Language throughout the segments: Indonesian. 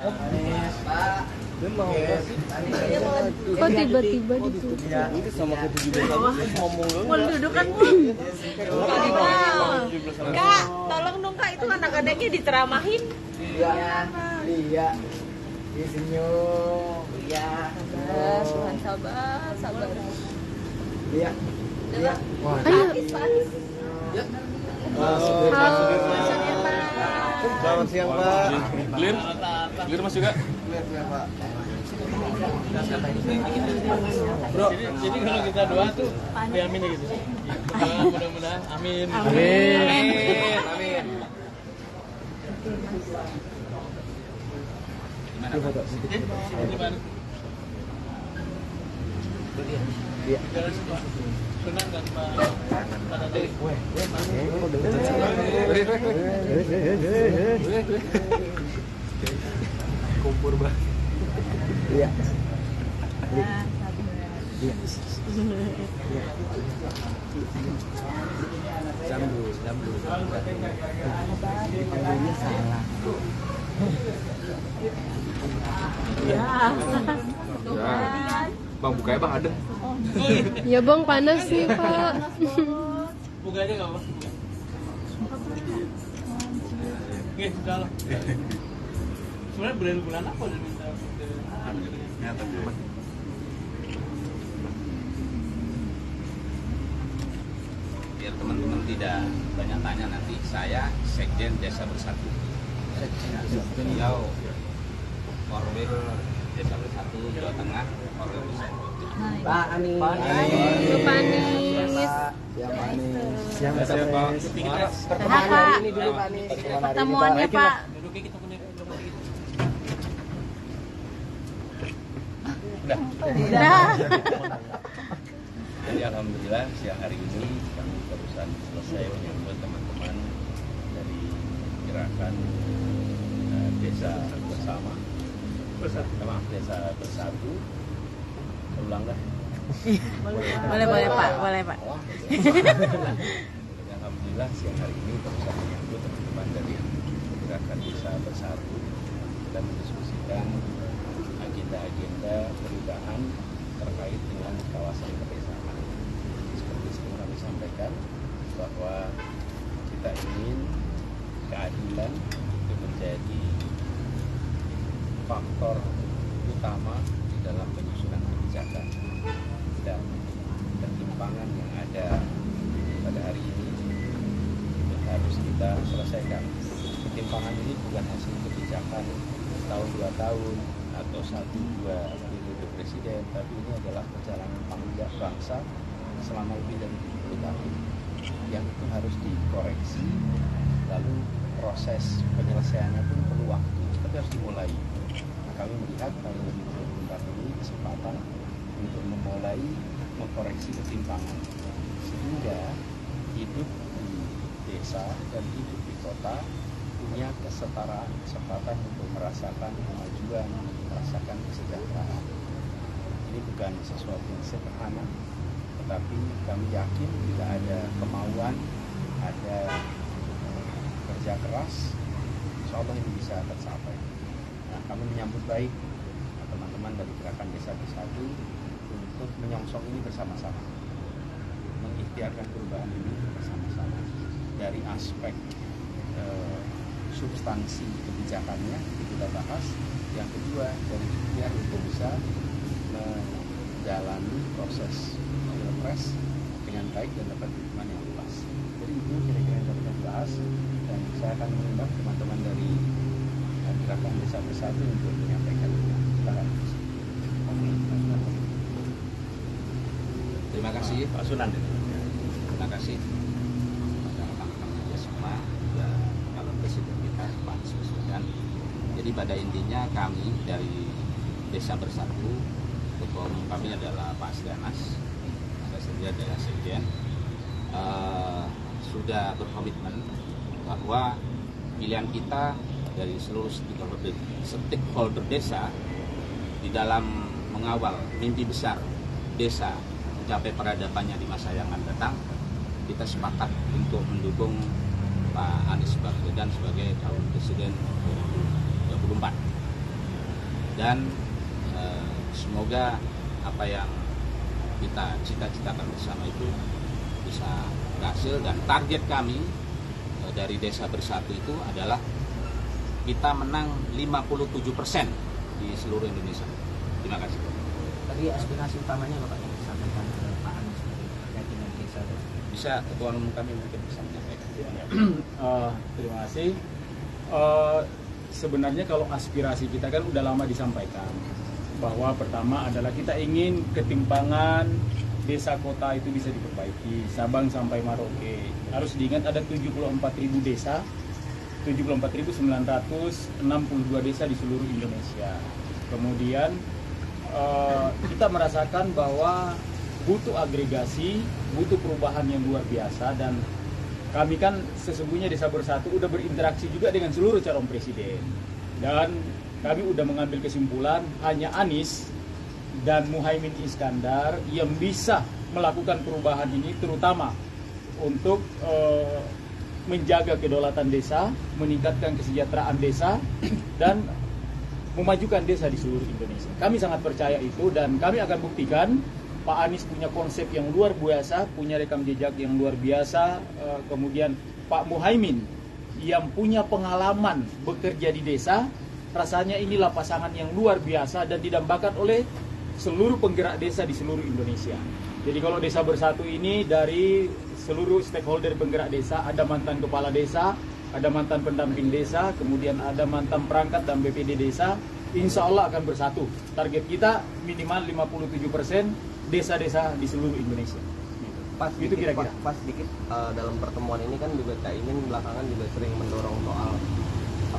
Kok tiba-tiba ditutup? Itu sama ke 17 Agustus ngomong Mau dudukan Bu. Kak, tolong dong Kak, itu anak-anaknya diteramahin. Iya. Iya senyum. Iya. Tuhan sabar. Iya. Iya. Wah. Ayo. Selamat siang Pak. Clear Mas juga. Clear Pak. Bro, jadi kalau kita doa tuh diamin gitu. Mudah-mudahan amin. Amin. Gimana Pak? Gimana? Iya. Senang kan Pak? Pada deh. Kumpur Pak. Iya. Jambu. Panggilnya salah. Ya. Bang bukanya Bang ada. Ya Bang, panas sih Pak. Buka aja nggak apa? Oke, sudah lah. Sebenarnya bulan apa udah minta? Biar teman-teman tidak banyak tanya nanti, saya Sekjen Desa Bersatu. Beliau Korwil Desa Bersatu Jawa Tengah, Korwil Bersatu. Pak Anies. Siap Anies. Siang Pak. Sehat, Pak. Ini dulu Pak Anies. Pertemuannya Pak. Duduknya kita punya Udah. Jadi alhamdulillah siang hari ini kami barusan selesai menyambut teman-teman dari gerakan Desa Bersama. Desa Bersatu. Ulang dah. Boleh Pak. Alhamdulillah siang hari ini barusan menyambut teman-teman dari gerakan Desa Bersatu dan mendiskusikan agenda perubahan terkait dengan kawasan pedesaan. Seperti sebelum kami sampaikan bahwa kita ingin keadilan itu menjadi faktor utama di dalam penyusunan kebijakan, dan ketimpangan yang ada pada hari ini itu harus kita selesaikan. Ketimpangan ini bukan hasil kebijakan tahun 2 tahun atau 1-2 periode presiden, tapi ini adalah perjalanan panjang bangsa selama lebih dari 70 tahun yang itu harus dikoreksi, lalu proses penyelesaiannya pun perlu waktu, tapi harus dimulai. Nah, kami melihat tahun 2024 ini kesempatan untuk memulai mengkoreksi ketimpangan sehingga hidup di desa dan hidup di kota punya kesetaraan, kesempatan untuk merasakan kemajuan, merasakan kesejahteraan. Ini bukan sesuatu yang sederhana, tetapi kami yakin bila ada kemauan, ada kerja keras, insya Allah ini bisa tercapai. Nah, kami menyambut baik teman-teman dari gerakan Desa Bersatu untuk menyongsong ini bersama-sama, mengikhtiarkan perubahan ini bersama-sama dari aspek substansi kebijakannya kita bahas. Yang kedua, dari ikhtiar untuk bisa menjalani proses pilpres dengan baik dan dapat dukungan yang luas. Jadi itu kira-kira yang dapat kami bahas, dan saya akan mengundang teman-teman dari gerakan Desa Bersatu untuk menyampaikan. Terima kasih Pak Sunan. Terima kasih kepada rekan-rekan media semua dan calon presiden kita Pak Anies Baswedan. Jadi pada intinya kami dari Desa Bersatu, ketua umum kami adalah Pak Asganas, saya sendiri adalah Sekjen, sudah berkomitmen bahwa pilihan kita dari seluruh stakeholder desa di dalam mengawal mimpi besar desa mencapai peradabannya di masa yang akan datang, kita sepakat untuk mendukung Pak Anies Baswedan sebagai calon presiden 2024. dan semoga apa yang kita cita-citakan bersama itu bisa berhasil. Dan target kami dari Desa Bersatu itu adalah kita menang 57% di seluruh Indonesia. Terima kasih. Tadi aspirasi utamanya Bapak yang disampaikan ke Pak Anies terkait dengan desa. Bisa ketua umum kami mungkin bisa menyampaikan. Terima kasih. Sebenarnya kalau aspirasi kita kan udah lama disampaikan bahwa pertama adalah kita ingin ketimpangan desa kota itu bisa diperbaiki, Sabang sampai Merauke. Harus diingat ada 74.000 desa, 74.962 desa di seluruh Indonesia. Kemudian kita merasakan bahwa butuh agregasi, butuh perubahan yang luar biasa, dan kami kan sesungguhnya Desa Bersatu udah berinteraksi juga dengan seluruh calon presiden, dan kami udah mengambil kesimpulan hanya Anies dan Muhaimin Iskandar yang bisa melakukan perubahan ini, terutama untuk menjaga kedaulatan desa, meningkatkan kesejahteraan desa, dan memajukan desa di seluruh Indonesia. Kami sangat percaya itu, dan kami akan buktikan. Pak Anies punya konsep yang luar biasa, punya rekam jejak yang luar biasa. Kemudian Pak Muhaimin yang punya pengalaman bekerja di desa, rasanya inilah pasangan yang luar biasa dan didambakan oleh seluruh penggerak desa di seluruh Indonesia. Jadi kalau Desa Bersatu ini dari seluruh stakeholder penggerak desa, ada mantan kepala desa, ada mantan pendamping desa, kemudian ada mantan perangkat dan BPD desa, insya Allah akan bersatu. Target kita minimal 57% desa-desa di seluruh Indonesia. Pas Itu kira-kira. Pas dikit dalam pertemuan ini kan juga Cak Imin belakangan juga sering mendorong soal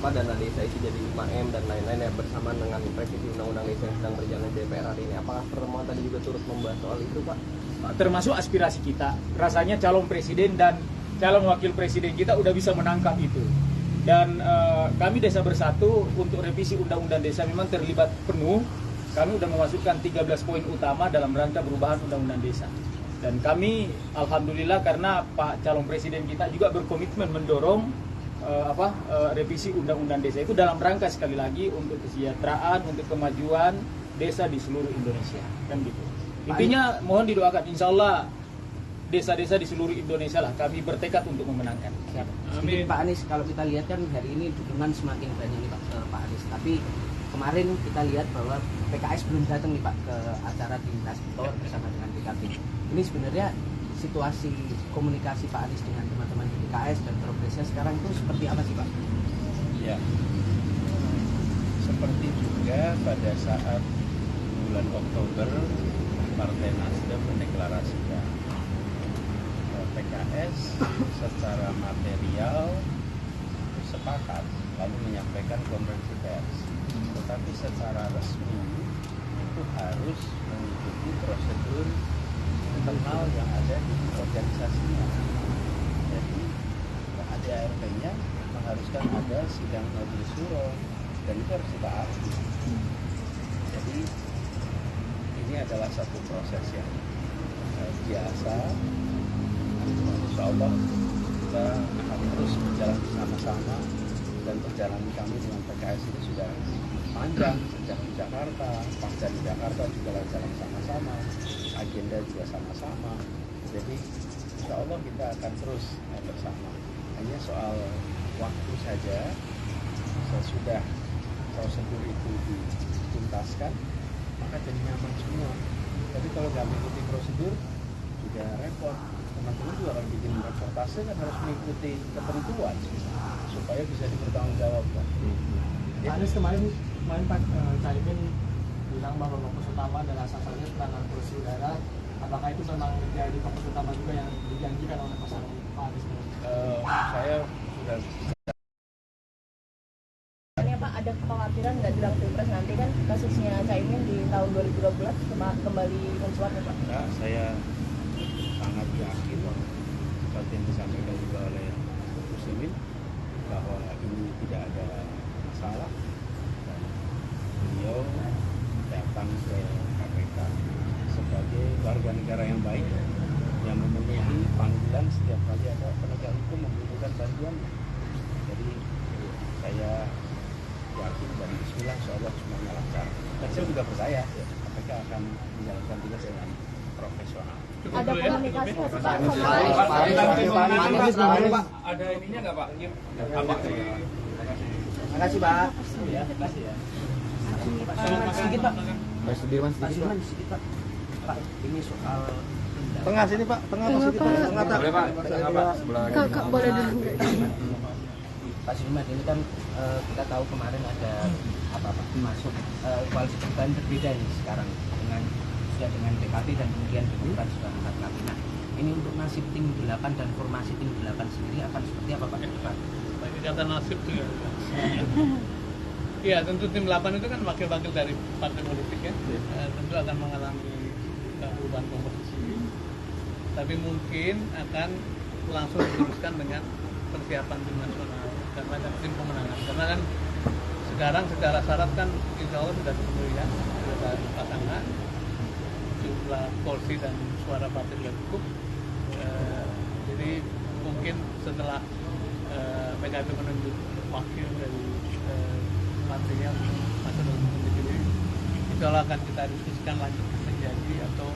dana desa itu jadi 5M dan lain-lain ya, bersama dengan revisi undang-undang desa yang sedang berjalan di DPR hari ini. Apakah pertemuan tadi juga turut membahas soal itu, Pak? Termasuk aspirasi kita. Rasanya calon presiden dan calon wakil presiden kita udah bisa menangkap itu. Dan kami Desa Bersatu untuk revisi undang-undang desa memang terlibat penuh. Kami sudah memasukkan 13 poin utama dalam rangka perubahan undang-undang desa. Dan kami alhamdulillah karena Pak calon presiden kita juga berkomitmen mendorong revisi undang-undang desa itu dalam rangka sekali lagi untuk kesejahteraan, untuk kemajuan desa di seluruh Indonesia. Kan gitu. Intinya mohon didoakan, insya Allah desa-desa di seluruh Indonesia lah kami bertekad untuk memenangkan. Amin. Pak Anies, kalau kita lihat kan hari ini dukungan semakin banyak nih Pak, Pak Anies. Tapi kemarin kita lihat bahwa PKS belum datang nih Pak ke acara di Nasdem bersama dengan PKB. Ini sebenarnya situasi komunikasi Pak Anies dengan teman-teman di PKS dan progresnya sekarang itu seperti apa sih Pak? Ya, seperti juga pada saat bulan Oktober Partai Nasdem mendeklarasikan PKS secara material sepakat lalu menyampaikan konferensi pers, tetapi secara resmi itu harus mengikuti prosedur internal yang ada di organisasinya. Jadi ADART-nya mengharuskan ada sidang majelis syuro dan itu harus ditaati. Jadi ini adalah satu proses yang biasa. Insya Allah kita akan terus berjalan bersama-sama, dan perjalanan kami dengan PKS ini sudah panjang sejak di Jakarta. Pasca di Jakarta juga jalan sama-sama, agenda juga sama-sama. Jadi insya Allah kita akan terus bersama. Hanya soal waktu saja, sesudah prosedur itu dituntaskan maka jadi nyaman semua. Tapi kalau nggak mengikuti prosedur juga repot. Teman-teman juga akan bikin reportase kan harus mengikuti ketentuan supaya bisa dipertanggungjawabkan. Pak Anies kemarin Pak Caimin bilang bahwa fokus utama adalah sasarannya penanganan polusi udara. Apakah itu memang menjadi fokus utama juga yang dijanjikan oleh pasangan Pak Anies? Saya sudah Pak, ada kekhawatiran nggak jelang Pilpres nanti kan kasusnya Caimin di tahun 2012 kembali mencuat ya Pak? Nah, saya sangat yakin seperti yang disampaikan juga oleh Muslimin bahwa ini tidak ada masalah dan beliau datang ke KPK sebagai warga negara yang baik yang memenuhi panggilan setiap kali ada penegak hukum membutuhkan bantuan. Jadi saya yakin dan bismillah insyaallah semuanya lancar. Dan saya juga percaya KPK akan menjalankan tugas dengan profesional. Ada komunikasi nggak sih Pak sama Pak. Ada ininya nggak Pak? Terima kasih Pak. Ya, terima kasih ya. Sedikit Pak. Pak Sudirman Pak sedikit. Sudirman sedikit Pak. Pak, ini soal Tengah sini Pak, tengah Tengah, sedikit, Pak. Tengah tak? Boleh Pak, tengah Pak. Sebelah Kakak boleh dulu nggak? Pak Sudirman, ini kan kita tahu kemarin ada masuk koalisi perubahan berbeda ini sekarang dengan PKB dan kemudian Demokrat sudah angkat kaki. Nah, ini untuk nasib tim 8 dan formasi tim 8 sendiri akan seperti apa Pak ke depan? Bagi kata nasib tuh ya. Iya, tentu tim 8 itu kan wakil-wakil dari partai politik ya. Tentu akan mengalami perubahan komposisi. Tapi mungkin akan langsung diteruskan dengan persiapan tim nasional karena ada tim pemenangan. Karena kan sekarang secara syarat kan insya Allah sudah terpenuhi ya, sudah pasangan, jumlah kursi dan suara partai sudah cukup. Jadi mungkin setelah PKB menunjuk wakil dari menterinya masuk dalam komisi ini, insya Allah akan kita diskusikan lanjut menjadi atau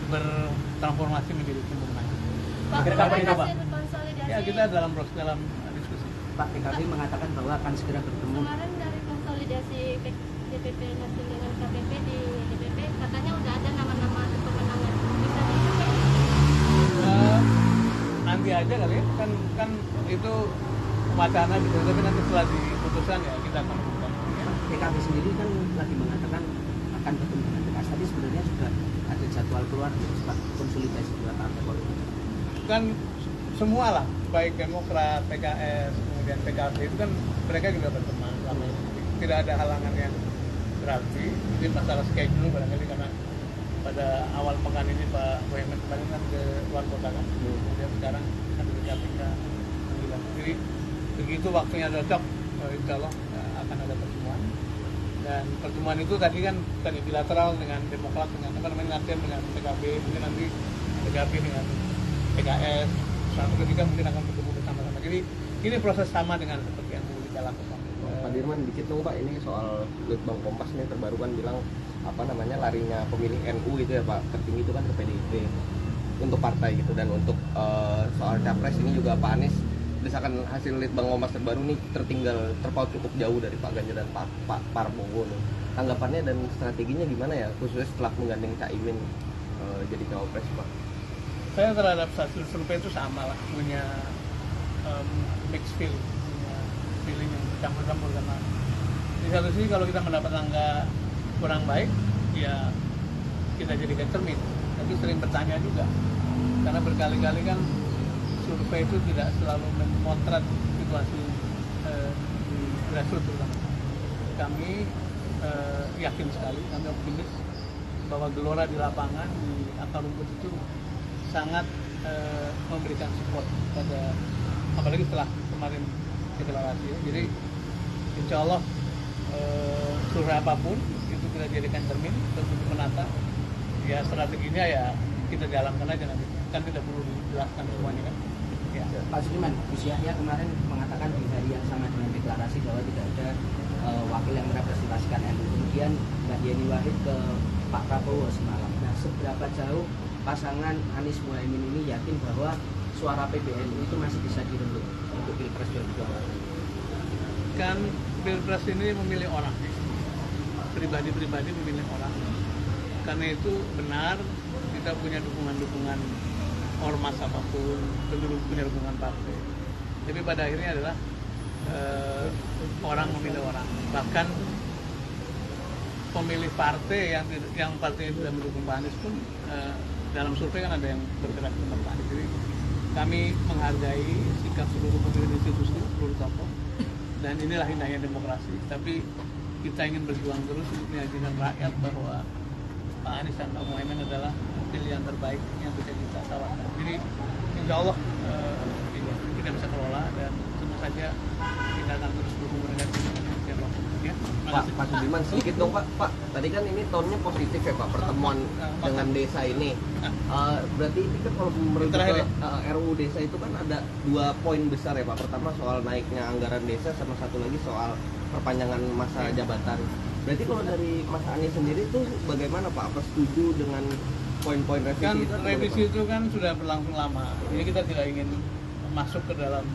bertransformasi menjadi tim pemenangan. Pak, Kapan ini, Pak? hasil konsolidasi Ya kita dalam diskusi. Pak, PKB mengatakan bahwa akan segera bertemu. Kemarin dari konsolidasi DPP Nasdem dengan KPP di DPP katanya udah ada nama-nama pemenangan. Bisa disampaikan? Nanti aja kali ya, kan itu wacana gitu, tapi nanti setelah diputuskan ya kita akan umumkan. PKB sendiri kan lagi mengatakan akan bertemu dengan PKS, tapi sebenarnya sudah ada jadwal keluar Pak, konsolidasi dua partai politik. Kan semua lah, baik Demokrat, PKS, kemudian PKB itu kan mereka juga berteman selama ini. Tidak ada halangan yang berarti. Jadi masalah schedule barangkali karena pada awal pekan ini Pak Boyamin kemarin kan ke luar kota kan, kemudian sekarang ada di KPK. Jadi begitu waktunya cocok, insya Allah akan ada pertemuan. Dan pertemuan itu tadi kan bilateral dengan Demokrat, dengan Nasdem, dengan PKB, mungkin nanti PKB dengan PKS, suatu ketika mungkin akan bertemu bersama-sama. Jadi ini proses sama dengan seperti yang dulu kita lakukan. Pak Dirman dikit dong Pak, ini soal Litbang Kompas nih terbaru kan bilang larinya pemilih NU itu ya Pak, tertinggi itu kan ke PDIP untuk partai gitu, dan untuk soal capres ini juga Pak Anies berdasarkan hasil Litbang Kompas terbaru nih terpaut cukup jauh dari Pak Ganjar dan Pak Prabowo nih. Tanggapannya dan strateginya gimana ya, khususnya setelah menggandeng Caimin jadi cawapres Pak? Saya terhadap hasil survei itu sama lah, punya mixed feeling, punya feeling yang campur-campur karena di satu sisi kalau kita mendapat angka kurang baik, ya kita jadikan cermin. Tapi sering bertanya juga, karena berkali-kali kan survei itu tidak selalu memotret situasi di grassroots terutama. Kami yakin sekali, kami optimis bahwa gelora di lapangan, di akar rumput itu sangat memberikan support pada, apalagi setelah kemarin deklarasi ya. Jadi insya Allah survei apapun itu kita jadikan cermin untuk menata ya, strateginya ya kita jalankan aja nanti, kan tidak perlu dijelaskan semuanya kan ya. Pak Sudirman, Gus Yahya kemarin mengatakan di hari yang sama dengan deklarasi bahwa tidak ada wakil yang merepresentasikan NU. Kemudian Mbak Yeni Wahid ke Pak Prabowo semalam. Nah, seberapa jauh pasangan Anies Muhaimin ini yakin bahwa suara PBNU itu masih bisa dirembuk untuk Pilpres 2024? Kan Pilpres ini memilih orang, pribadi-pribadi memilih orang. Karena itu benar kita punya dukungan-dukungan ormas apapun, tentu punya dukungan partai. Tapi pada akhirnya adalah orang memilih orang. Bahkan pemilih partai yang partai tidak mendukung Pak Anies pun dalam survei kan ada yang bergerak ke Pak Anies. Jadi kami menghargai sikap seluruh pemilih institusi, seluruh tokoh, dan inilah indahnya demokrasi. Tapi kita ingin berjuang terus untuk meyakinkan rakyat bahwa Pak Anies dan Pak Muhaimin adalah pilihan terbaik yang bisa kita tawarkan. Jadi insya Allah kita bisa kelola, dan tentu saja kita akan terus dukung mereka di Ya, Pak Sudirman sedikit dong Pak. Tadi kan ini tonnya positif ya Pak, pertemuan dengan desa ini. Berarti ini kan kalau merujuk ke RUU desa itu kan ada 2 poin besar ya Pak. Pertama soal naiknya anggaran desa, sama satu lagi soal perpanjangan masa jabatan. Berarti kalau dari Mas Anies sendiri itu bagaimana Pak? Apa setuju dengan poin-poin revisi kan itu? revisi itu kan sudah berlangsung lama. Jadi kita tidak ingin masuk ke dalam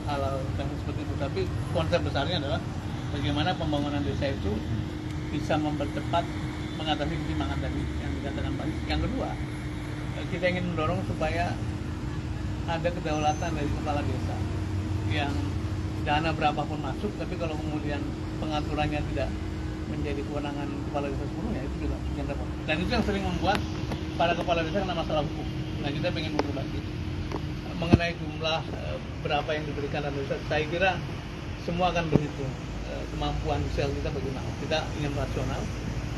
hal-hal yang seperti itu. Tapi konsep besarnya adalah bagaimana pembangunan desa itu bisa mempercepat mengatasi ketimpangan tadi yang dikatakan Pak. Yang kedua, kita ingin mendorong supaya ada kedaulatan dari kepala desa yang dana berapapun masuk, tapi kalau kemudian pengaturannya tidak menjadi kewenangan kepala desa sepenuhnya, itu juga yang repot. Dan itu yang sering membuat para kepala desa kena masalah hukum. Nah, kita ingin merubah itu. Mengenai jumlah berapa yang diberikan dan desa, saya kira semua akan berhitung kemampuan sel kita bagaimana. Kita ingin rasional,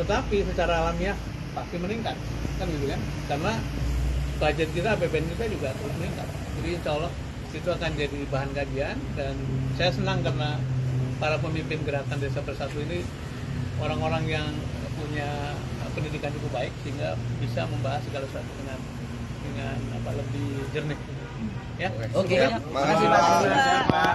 tetapi secara alamiah pasti meningkat, kan gitu kan? Karena budget kita, APBN kita juga terus meningkat. Jadi insya Allah itu akan jadi bahan kajian, dan saya senang karena para pemimpin gerakan Desa Bersatu ini orang-orang yang punya pendidikan cukup baik sehingga bisa membahas segala sesuatu dengan lebih jernih. Ya. Oke, makasih Pak.